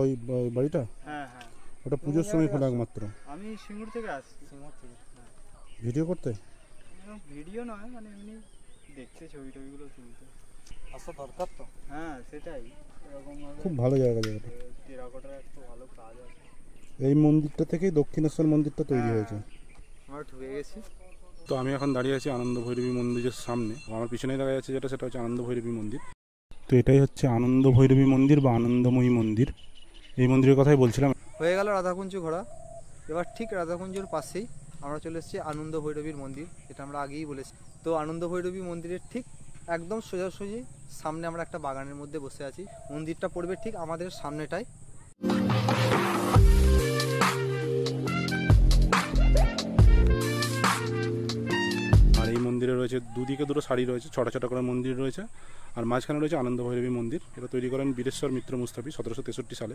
ওই বাড়িটা? হ্যাঁ হ্যাঁ, ওটা পুজোর সময় খোলা একমাত্র? আমি সিঙ্গুর থেকে আসছি। সিঙ্গুর থেকে ভিডিও করতে? ভিডিও নয়, মানে এমনি দেখতে, ছবি টবিগুলো তুলতে আসা দরকার তো। হ্যাঁ সেটাই, এরকম খুব ভালো জায়গা জায়গাটা। টেরাকোটার একটা ভালো কাজ আছে। এই মন্দিরটা থেকেই দক্ষিণেশ্বর মন্দিরটা তৈরি হয়েছে। আমরা ঢুকে গেছি। তো আমি এখন দাঁড়িয়ে আছি আনন্দ ভৈরবী মন্দিরের সামনে। আমার পিছনেই দেখা যাচ্ছে যেটা, সেটা হচ্ছে আনন্দ ভৈরবী মন্দির। তো এটাই হচ্ছে আনন্দ ভৈরবী মন্দির বা আনন্দময়ী মন্দির। এই মন্দিরের কথাই বলছিলাম। হয়ে গেল রাধাকুঞ্জ ঘোরা। এবার ঠিক রাধাকুঞ্জের পাশেই আমরা চলে এসেছি আনন্দ ভৈরবীর মন্দির, এটা আমরা আগেই বলেছি। তো আনন্দ ভৈরবী মন্দিরের ঠিক একদম সোজাসুজি সামনে আমরা একটা বাগানের মধ্যে বসে আছি। মন্দিরটা পড়বে ঠিক আমাদের সামনেটায়। আর এই মন্দিরে রয়েছে দুদিকে দুটো সারি রয়েছে, ছোটো ছোটো করে মন্দির রয়েছে। আর মাঝখানে রয়েছে আনন্দ ভৈরবী মন্দির। এটা তৈরি করেন বীরেশ্বর মিত্র মুস্তাফি 1763 সালে।